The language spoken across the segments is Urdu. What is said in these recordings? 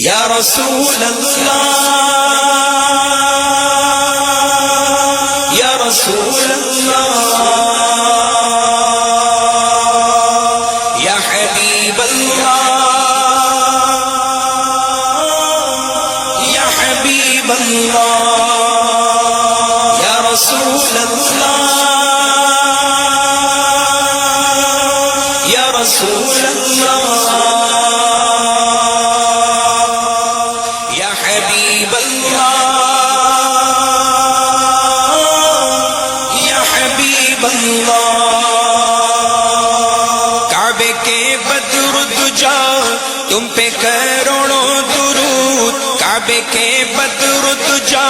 یا رسول اللہ یا رسول اللہ یا حبیب اللہ یا حبیب اللہ یا رسول اللہ یا رسول اللہ کعبے کے بدر دجا تم پہ کروڑوں درود، کعبے کے بدر دجا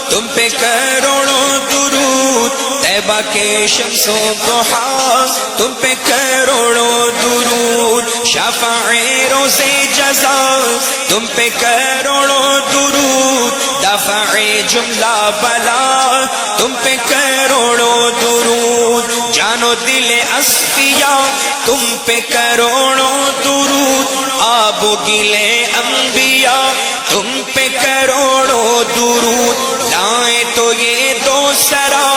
تم پہ کروڑوں درود، طیبہ کے شمس و ضحا تم پہ کروڑوں درود، شفاع روز جزا تم پہ کروڑوں درود، دافع جملہ بلا تم پہ کروڑوں درود، جان و دل اصفیاء تم پہ کروڑوں درود، آب و گلے انبیاء تم پہ کروڑوں درود، لائیں تو یہ دو سرا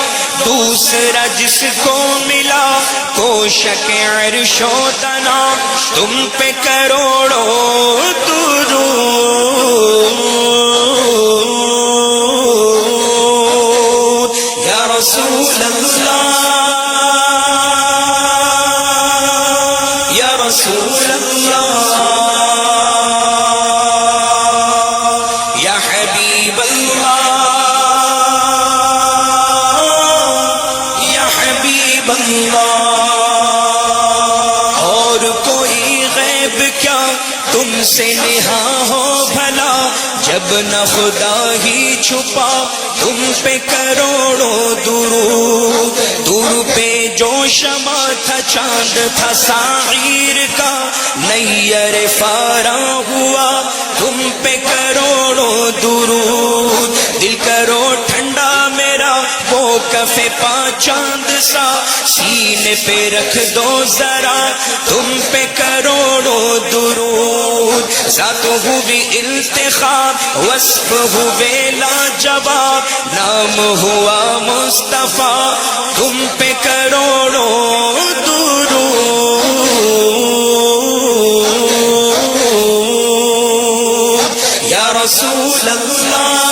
دوسرا جس کو ملا، کوشک عرش و دنا تم پہ کروڑوں درود، یا رسول اللہ یا رسول اللہ یا حبیب اللہ یا حبیب اللہ، اور کوئی غیب کیا تم سے نہا ہو بھلا، جب نہ خدا ہی چھپا تم پہ کروڑوں درود، دور پہ جو شمع تھا چاند تھا ساحیر کا، نیر فارا ہوا تم پہ کروڑوں درود، دل کرو ٹھنڈا میرا وہ کف پا چاند سا، سینے پہ رکھ دو ذرا تم پہ کروڑوں درود، ذات ہوئی التخاب وصف ہوئے لاجواب، نام ہوا مصطفیٰ تم پہ کروڑوں درود، یا رسول اللہ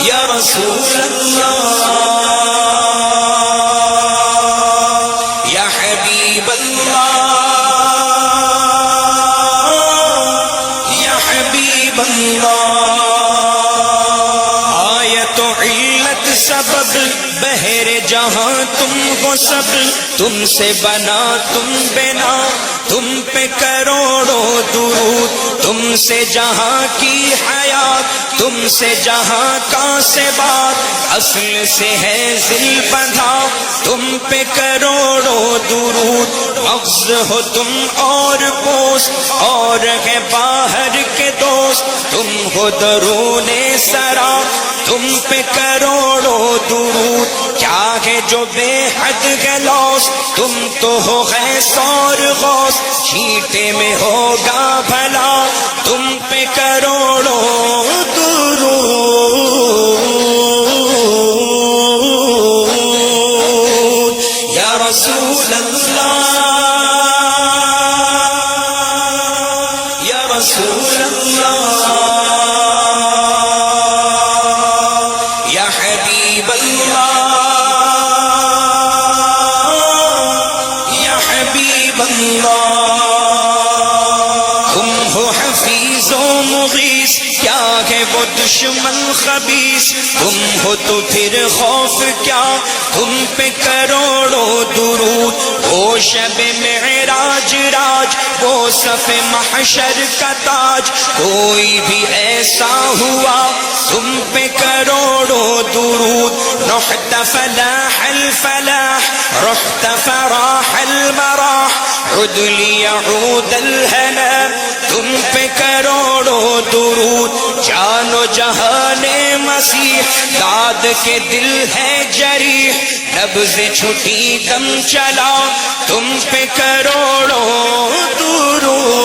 یا رسول اللہ یا حبیب اللہ یا حبیب اللہ، آیت و علت سبب بہر جہاں تم ہو سب، تم سے بنا تم بنا تم پہ کروڑوں درود، تم سے جہاں کی حیات تم سے جہاں کا سے بات، اصل سے ہے ذل بندھا تم پہ کروڑوں درود، مغز ہو تم اور پوست اور ہے باہر کے دوست، تم ہو درون سرا تم پہ کروڑوں درود، کیا ہے جو بے حد گلوس تم تو ہو غیث اور غوث، چھینٹے میں ہوگا بھلا تم پہ کروڑوں درود، یا رسول اللہ یا رسول اللہ یا حبیب اللہ یا حبیب اللہ، تم ہو حفیظ و مغیث کیا ہے وہ دشمن خبیث، تم ہو تو پھر خوف کیا تم پہ کروڑوں درود، وہ شب معراج راج وہ صف محشر کا تاج، کوئی بھی ایسا ہوا تم پہ کروڑوں درود، رحت فلاح الفلاح رحت فراح المراح، عد لیعود الہنا تم پہ کروڑوں درود، جان و جہان مسیح داد کے دل ہے جریح، نبض چھٹی دم چلا تم پہ کروڑوں درود،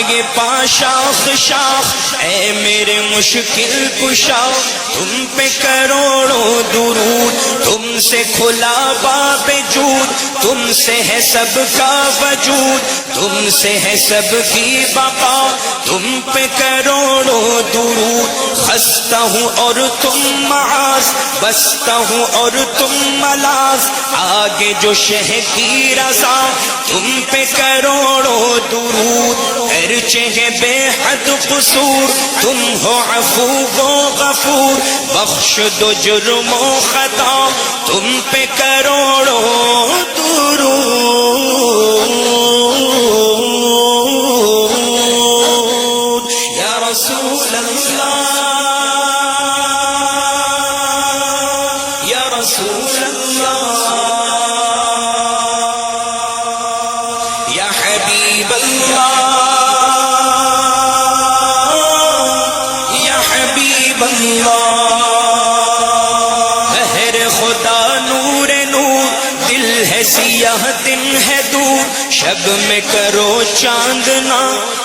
آئے پا شاخ شاخ اے میرے مشکل کشا تم پہ کروڑوں درود تم سے کھلا باب جود تم سے ہے سب کا وجود تم سے ہے سب کی بقا تم پہ کروڑوں درود خستہ ہوں اور تم معاذ بستہ ہوں اور تم ملاذ آگے جو شہ کی رضا تم پہ کروڑوں درود ارچے ہے بے حد قصور تم ہو عفو و غفور بخش دو جرم و خطا تم پہ کروڑوں درود یا رسول اللہ یا رسول اللہ یا حبیب اللہ یا حبیب اللہ بہر خدا نور نور دل ہے سیاہ دن ہے دور شب میں کرو چاندنا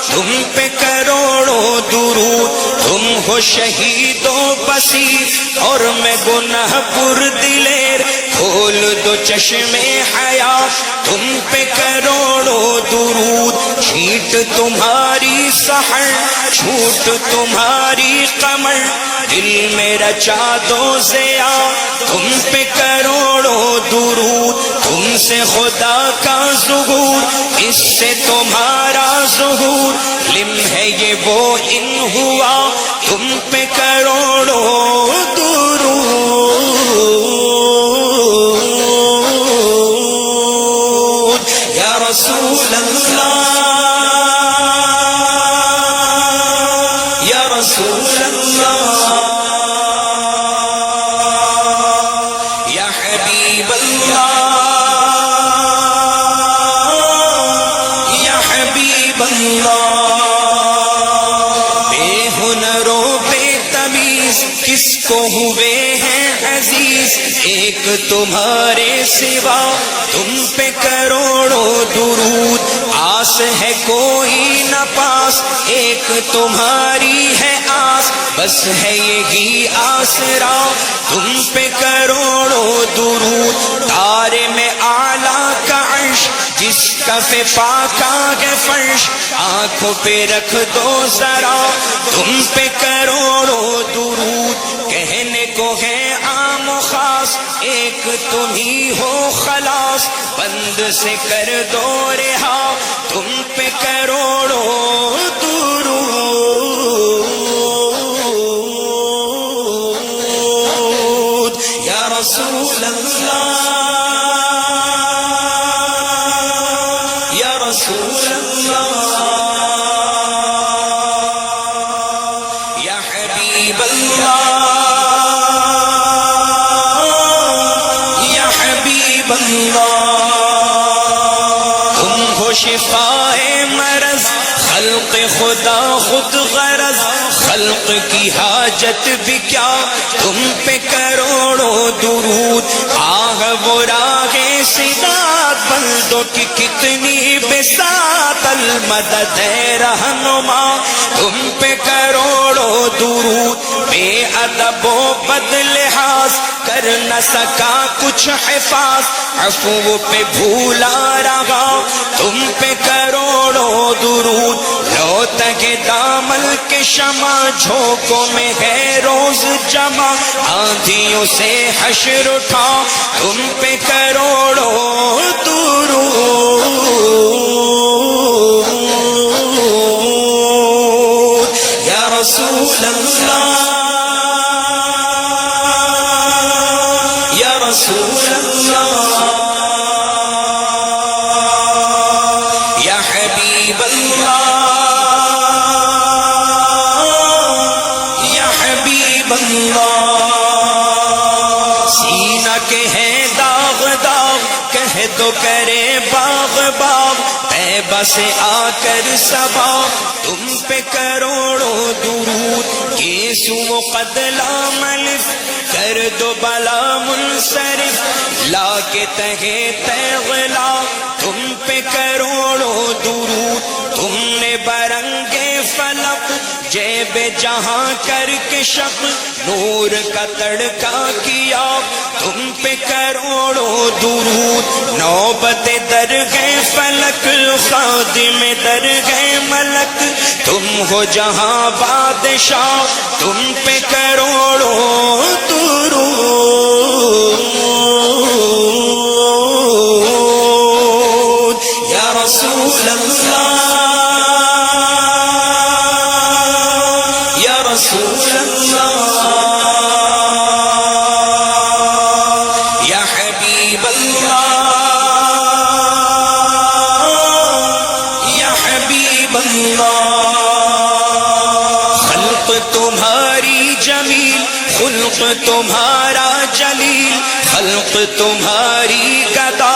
تم پہ کروڑوں درود تم ہو شہید و بصیر اور میں گناہ پر دلیر کھول دو چشمے حیات تم پہ کروڑوں درود چھیٹ تمہاری سحر چھوٹ تمہاری قمر دل میں رچا دو ضیا تم پہ کروڑوں درود تم سے خدا کا ظہور اس سے تمہارا ظہور لمحے یہ وہ ان ہوا تم پہ کروڑوں درود یا رسول اللہ یا رسول اللہ یا حبیب اللہ یا حبیب اللہ بے ہنر و بے تمیز کس کو ہوئے ہیں عزیز ایک تمہارے سوا تم پہ کروڑوں درود آس ہے کوئی نہ پاس ایک تمہاری ہے آس بس ہے یہی آسرا تم پہ کروڑوں درود تارے میں اعلیٰ کا عرش جس کف پاکا ہے فرش آنکھوں پہ رکھ دو ذرا تم پہ کروڑوں درود کہنے کو ہے عام و خاص ایک تم ہی ہو خلاص بند سے کر دو رہا تم پہ کروڑوں درود یا رسول اللہ یا رسول اللہ یا حبیب اللہ یا حبیب اللہ تم ہو شفائے مرض خلق خدا خود غرض خلق کی حاجت بھی کیا تم پہ کروڑوں درود آہ وہ راہ سداد بندوں کی کتنی بساط المدد ہے رہنما تم پہ کروڑوں درود بے ادب و بد لحاظ کر نہ سکا کچھ حفاظ عفو پہ بھولا رہا تم پہ کروڑوں درود لو تک دامن کے شمع جھونکوں میں ہے روز جمع آندھیوں سے حشر اٹھا تم پہ کروڑوں درود یا رسول اللہ یا رسول اللہ یا حبیب اللہ یا حبیب اللہ سینہ کے ہیں داغ داغ کہہ دو کرے باغ باغ طیبہ سے آ کر صبا تم پہ کروڑوں درود یسوع و قد لا ملف کر دو بلا منصرف لا کے تہے تغلا تم پہ کروڑوں درود تم نے برنگے فلک جیب جہاں کر کے شق نور کا تڑکا کیا تم پہ کروڑوں درود نوبت درگہ فلک خادم درگہ ملک تم ہو جہاں بادشاہ تم پہ کروڑوں درود یا رسول اللہ یا رسول اللہ یا حبیب اللہ یا حبیب اللہ خلق تمہاری جمیل خلق تمہارا جلیل خلق تمہاری گدا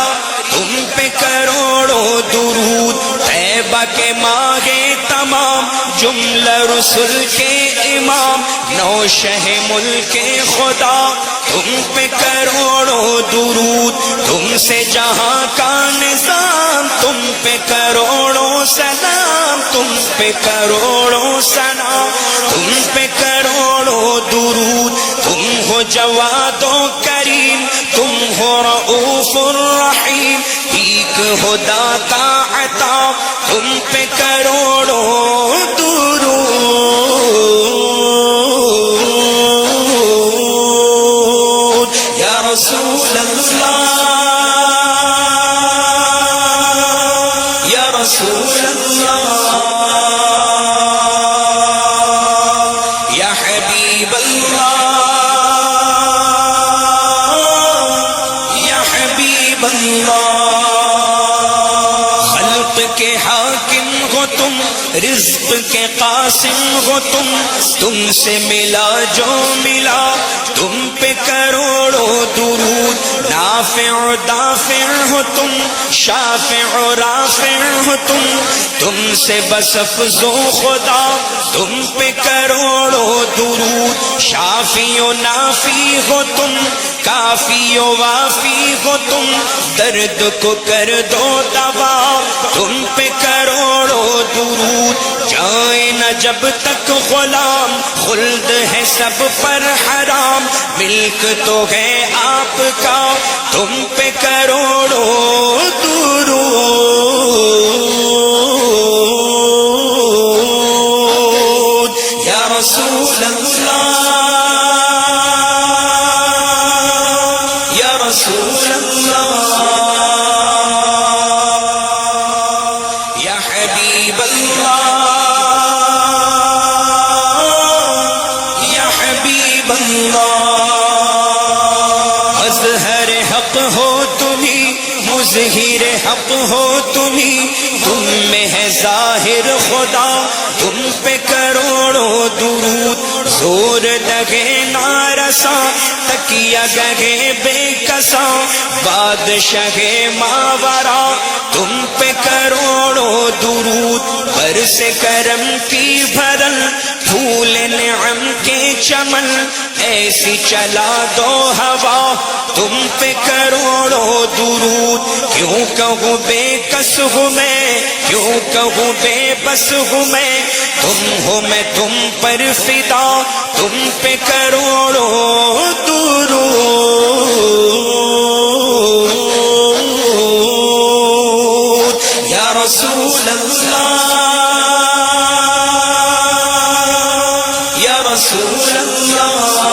تم پہ کروڑوں درود طیبہ کے ماہ تمام جملہ رسل کے امام نو شہ ملک خدا تم پہ کروڑوں درود تم سے جہاں کا نظام تم پہ کروڑوں سلام تم پہ کروڑوں سلام تم پہ کروڑوں درود تم ہو جواد و کریم تم ہو رؤوف الرحیم ایک ہو داتا عطا تم پہ کروڑوں درود یا رسول اللہ یا رسول اللہ یا حبیب اللہ یا حبیب اللہ خلق کے حاکم ہو تم رزق کے قاسم ہو تم سے ملا جو ملا تم پہ کروڑوں درود نافع و دافع ہو تم شافع و رافع ہو تم سے بس افز و خدا تم پہ کروڑوں درود شافی و نافی ہو تم کافی و وافی ہو تم درد کو کر دو دوا تم پہ کروڑوں درود جائیں نہ جب تک غلام خلد ہے سب پر حرام ملک تو ہے آپ کا تم پہ کروڑوں درود یا رسول اللہ یا رسول اللہ یا حبیب اللہ یا حبیب اللہ اظہر حق ہو تمہیں مظہر حق ہو تمہیں تم میں ہے ظاہر خدا تم پہ کروڑوں درود زور دگے نارسا تکیہ گگے بے کسا بادشاہ ماورا تم پہ کروڑوں درود برس کرم کی بھرل پھول نعم کے چمن ایسی چلا دو ہوا تم پہ کروڑوں درود کیوں کہوں بے کس ہوں میں کیوں کہوں بے بس ہوں میں تم ہو میں تم پر فدا تم پہ کروڑوں درود یا رسول اللہ یا رسول اللہ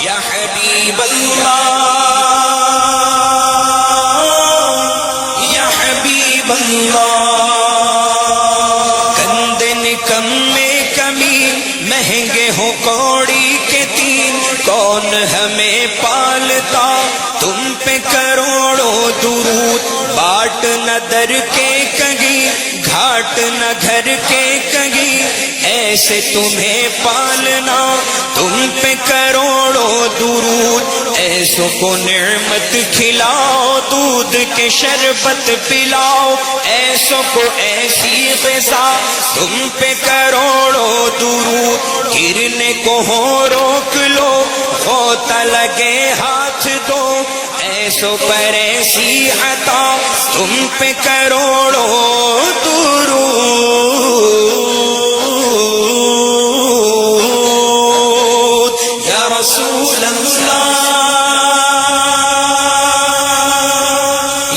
یا حبیب اللہ یا حبیب اللہ کندے نکم میں کمی مہنگے ہو کوڑی کے تین کون ہمیں پالتا تم پہ کروڑوں درود باٹ نہ در کے کہیں گھاٹ نہ گھر کے کہیں ایسے تمہیں پالنا تم پہ کروڑوں درود ایسوں کو نعمت کھلاؤ دودھ کے شربت پلاؤ ایسوں ایسوں کو ایسی فضا، تم پہ کروڑوں درود، گرنے کو ہو روک لو، غوطہ لگے ہاتھ دو، ایسوں پر ایسی عطا، تم پہ کروڑوں درود یا رسول اللہ،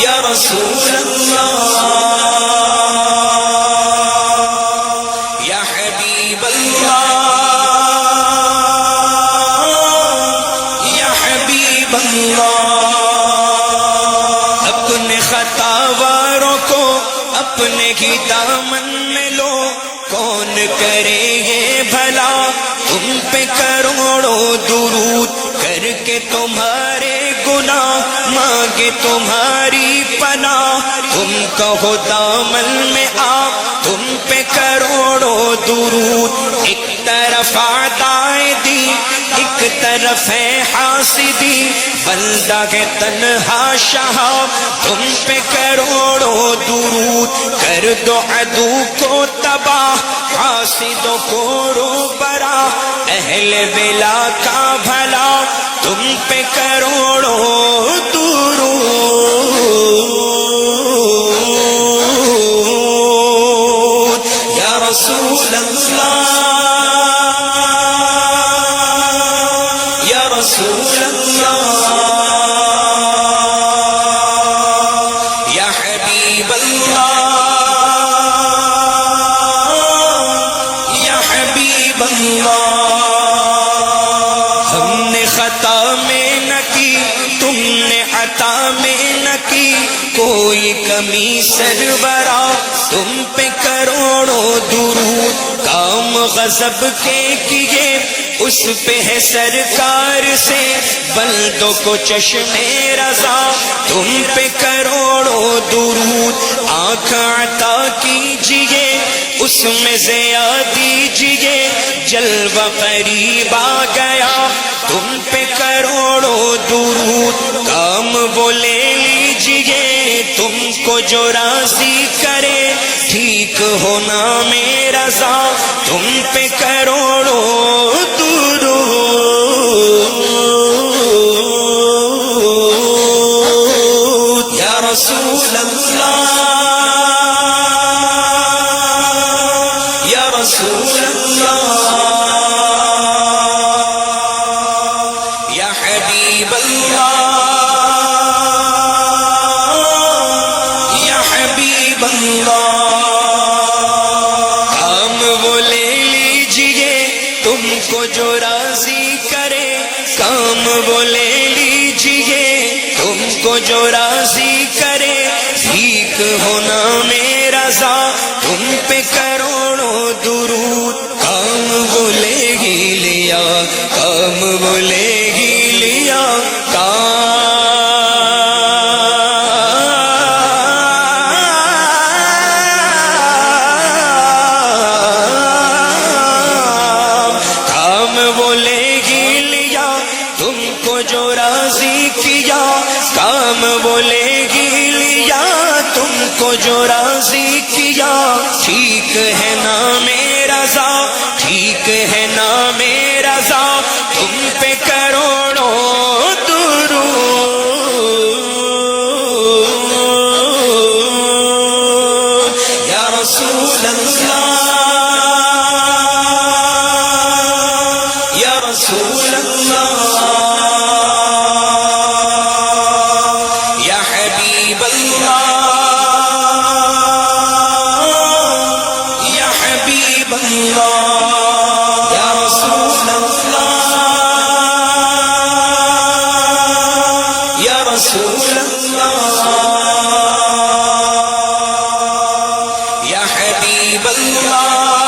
یا رسول اللہ، یا حبیب اللہ، یا حبیب اللہ۔ اپنے خطاواروں کو اپنے ہی دامن میں لو، کون کرے یہ بھلا، تم پہ کروڑوں درود، کر کے تمہارے گناہ مانگے تمہاری پناہ، تم کہو دامن میں آ، تم پہ کروڑوں درود، ایک طرف اعدائے دین، ایک طرف ہے حاسدی، بندہ ہے تنہا شاہ، تم پہ کروڑوں درود، کر دو عدو کو تباہ، حاسدوں کو روبرا، اہل بلا کا بھلا، تم پہ کروڑوں درود یا رسول اللہ، یا رسول اللہ، یا حبیب اللہ، یا حبیب اللہ۔ ہم نے خطا میں نہ کی، تم نے عطا میں نہ کی، کوئی کمی سرورا، تم پہ کروڑوں درود، کام غضب کے کیے اس پہ ہے سرکار سے، بندوں کو چشم رضا، تم پہ کروڑوں درود، آنکھ عطا کیجئے اس میں ضیا دیجئے، جلوہ قریب آ گیا، تم پہ کروڑوں درود، کام وہ لے لیجئے تم کو جو راضی کرے، ٹھیک ہونا میرا رضا، تم پہ کروڑوں درود یا رسول اللہ، یا رسول اللہ، یا حبیب اللہ، یا حبیب اللہ۔ کام وہ لے لیجئے تم کو جو راضی کرے، کام وہ لے لیجئے تم کو جو راضی کرے، ٹھیک ہونا میرا رضا، تم پہ کروڑوں درود، کام وہ لے ہی لیا، کام وہ لے ہی لیا، کام وہ لے ہی لیا، تم کو جو راضی کیا، کام وہ لے ہی لیا، تم کو جو راضی کیا، ٹھیک ہے نا میرا رضا، ٹھیک ہے نا میرا رضا، تم پہ کروڑوں درود یا رسول اللہ، یا رسول اللہ، یا حبیب اللہ، یا حبیب اللہ، یا رسول اللہ، یا رسول اللہ، یا حبیب اللہ،